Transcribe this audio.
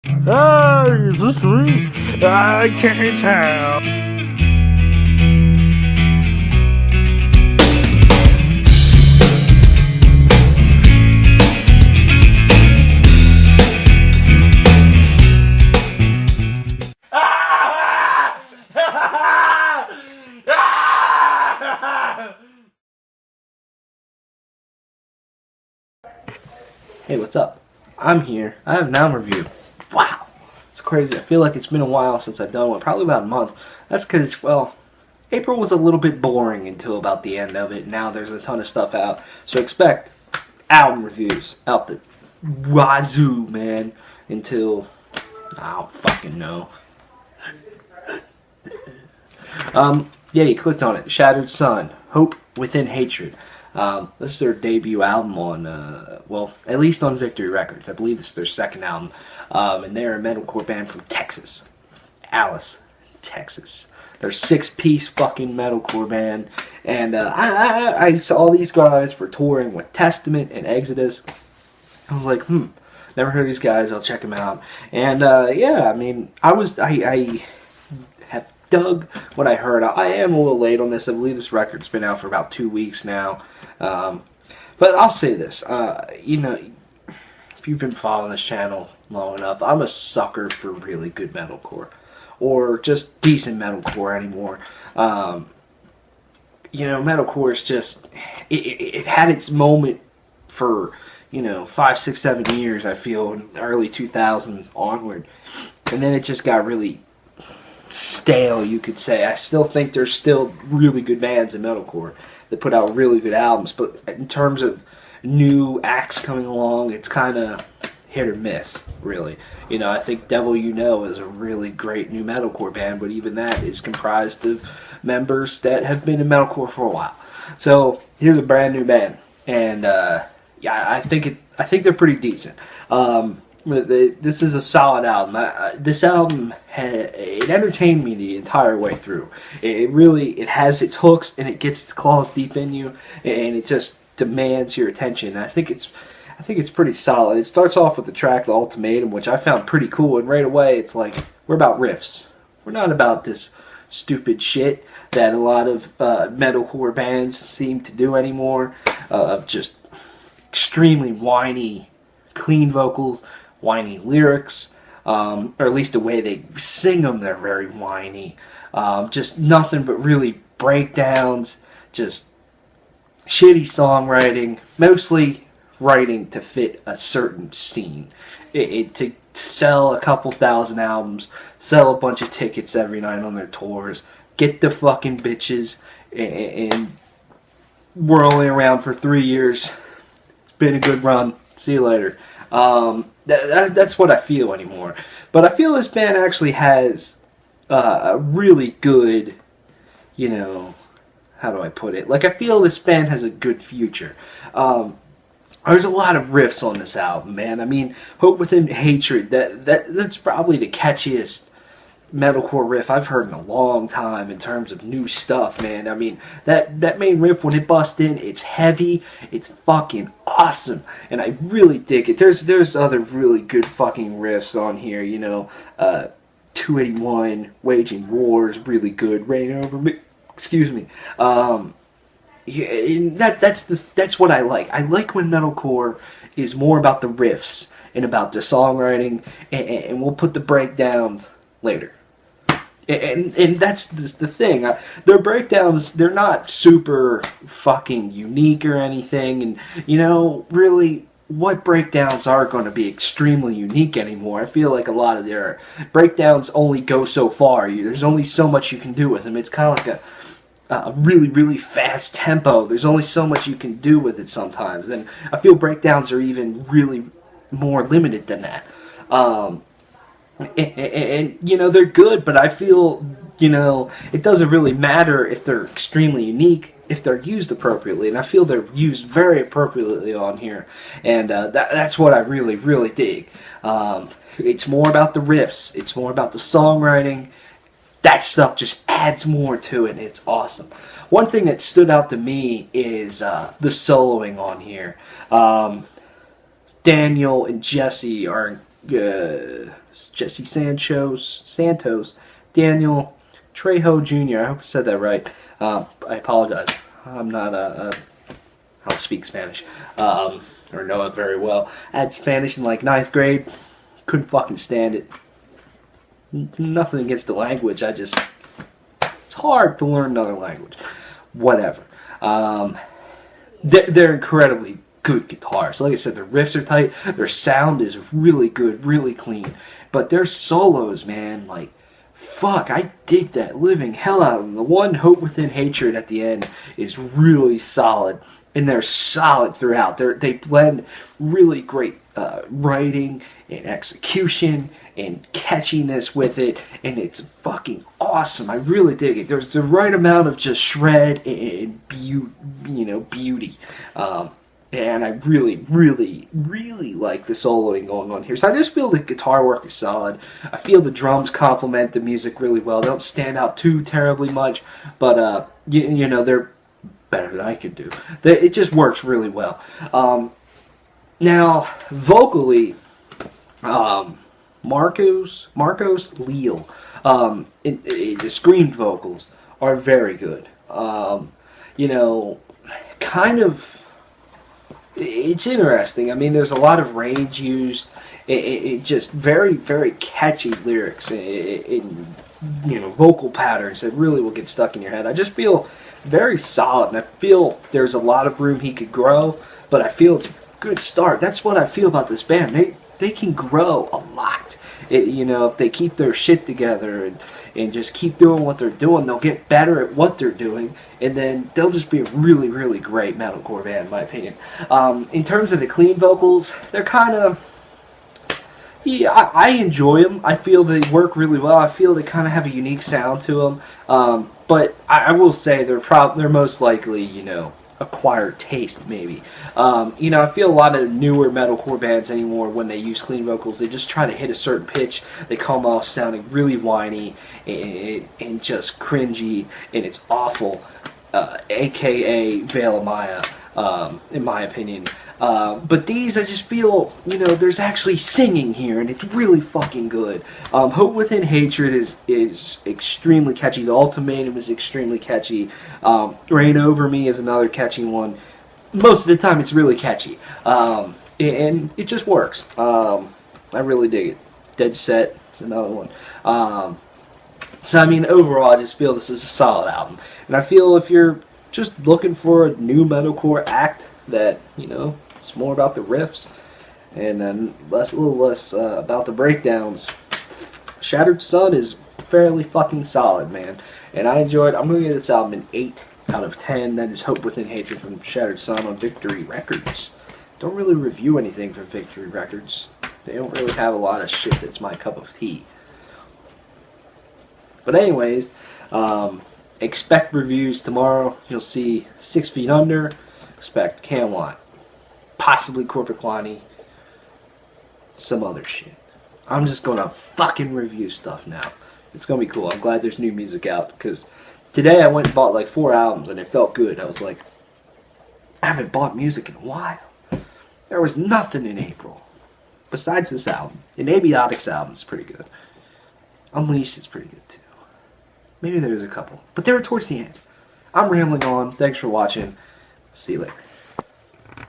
Ah, is this me? I can't tell. Hey, what's up? I'm here. I have an album review. Wow! It's crazy. I feel like it's been a while since I've done one. Probably about a month. That's because, well, April was a little bit boring until about the end of it. Now there's a ton of stuff out. So expect album reviews out the wazoo, man. Until, I don't fucking know. Yeah, you clicked on it. Shattered Sun. Hope Within Hatred. This is their debut album on, well, at least on Victory Records. I believe this is their second album. And they're a metalcore band from Texas. Alice, Texas. They're a 6-piece fucking metalcore band. And I saw these guys were touring with Testament and Exodus. I was like, never heard of these guys. I'll check them out. And, yeah, I mean, I have dug what I heard. I am a little late on this. I believe this record's been out for about 2 weeks now. But I'll say this, you know, if you've been following this channel long enough, I'm a sucker for really good metalcore, or just decent metalcore anymore. You know, metalcore is just, it had its moment for, you know, 5, 6, 7 years, I feel, in the early 2000s onward, and then it just got really stale, you could say. I still think there's still really good bands in metalcore that put out really good albums, but in terms of new acts coming along, it's kind of hit or miss, really. You know, I think Devil You Know is a really great new metalcore band, but even that is comprised of members that have been in metalcore for a while. So here's a brand new band, and yeah, I think they're pretty decent. This is a solid album. This album, it entertained me the entire way through. It has its hooks, and it gets its claws deep in you, and it just demands your attention. I think it's pretty solid. It starts off with the track "The Ultimatum," which I found pretty cool, and right away it's like, we're about riffs. We're not about this stupid shit that a lot of metalcore bands seem to do anymore, of just extremely whiny, clean vocals, whiny lyrics, or at least the way they sing them, they're very whiny. Just nothing but really breakdowns, just shitty songwriting, mostly writing to fit a certain scene. To sell a couple thousand albums, sell a bunch of tickets every night on their tours, get the fucking bitches, and we're only around for 3 years. It's been a good run. See you later. That's what I feel anymore. But I feel this band actually has a really good, you know, how do I put it? Like, I feel this band has a good future. There's a lot of riffs on this album, man. I mean, Hope Within Hatred, that's probably the catchiest metalcore riff I've heard in a long time in terms of new stuff, man. I mean, that main riff, when it busts in, it's heavy, it's fucking awesome, and I really dig it. There's other really good fucking riffs on here, you know. 281, Waging War is really good. Rain Over Me, excuse me. Yeah, and that's what I like. I like when metalcore is more about the riffs and about the songwriting, and we'll put the breakdowns later. And that's the thing. Their breakdowns, they're not super fucking unique or anything. And, you know, really, what breakdowns are going to be extremely unique anymore? I feel like a lot of their breakdowns only go so far. There's only so much you can do with them. It's kind of like a really, really fast tempo. There's only so much you can do with it sometimes. And I feel breakdowns are even really more limited than that. And, you know, they're good, but I feel, you know, it doesn't really matter if they're extremely unique if they're used appropriately, and I feel they're used very appropriately on here, and that's what I really, really dig. It's more about the riffs, it's more about the songwriting. That stuff just adds more to it, and it's awesome. One thing that stood out to me is the soloing on here. Daniel and Jesse are Jesse Santos, Daniel Trejo Jr. I hope I said that right. I apologize. I'm not I don't speak Spanish or know it very well. I had Spanish in like 9th grade. Couldn't fucking stand it. Nothing against the language. It's hard to learn another language. Whatever. They're incredibly good guitars. Like I said, their riffs are tight. Their sound is really good, really clean. But their solos, man, like, fuck, I dig that living hell out of them. The one, Hope Within Hatred, at the end is really solid. And they're solid throughout. They blend really great writing and execution and catchiness with it, and it's fucking awesome. I really dig it. There's the right amount of just shred and beauty. And I really, really, really like the soloing going on here. So I just feel the guitar work is solid. I feel the drums complement the music really well. They don't stand out too terribly much, but they're better than I could do. It just works really well. Now, vocally, Marcos Leal, the screamed vocals are very good. Kind of, it's interesting. I mean, there's a lot of rage used. It just very, very catchy lyrics in vocal patterns that really will get stuck in your head. I just feel very solid, and I feel there's a lot of room he could grow, but I feel it's a good start. That's what I feel about this band. They can grow a lot. If they keep their shit together and just keep doing what they're doing, they'll get better at what they're doing, and then they'll just be a really, really great metalcore band, in my opinion. In terms of the clean vocals, they're kind of... Yeah, I enjoy them. I feel they work really well. I feel they kind of have a unique sound to them. But I will say they're most likely, acquired taste, maybe. I feel a lot of newer metalcore bands anymore, when they use clean vocals, they just try to hit a certain pitch. They come off sounding really whiny and just cringy, and it's awful. AKA Veil of Maya, in my opinion. But these, I just feel, there's actually singing here, and it's really fucking good. Hope Within Hatred is extremely catchy. The Ultimatum is extremely catchy. Reign Over Me is another catchy one. Most of the time, it's really catchy. And it just works. I really dig it. Dead Set is another one. So, I mean, overall, I just feel this is a solid album. And I feel if you're just looking for a new metalcore act that, it's more about the riffs and then a little less about the breakdowns, Shattered Sun is fairly fucking solid, man. And I enjoyed. I'm going to give this album an 8 out of 10. That is Hope Within Hatred from Shattered Sun on Victory Records. Don't really review anything for Victory Records. They don't really have a lot of shit that's my cup of tea. But anyways, expect reviews tomorrow. You'll see 6 Feet Under. Expect Camelot. Possibly Corporate Klani. Some other shit. I'm just going to fucking review stuff now. It's going to be cool. I'm glad there's new music out, because today I went and bought like 4 albums and it felt good. I was like, I haven't bought music in a while. There was nothing in April besides this album. And Abiotics album is pretty good. Unleashed is pretty good too. Maybe there's a couple, but they were towards the end. I'm rambling on. Thanks for watching. See you later.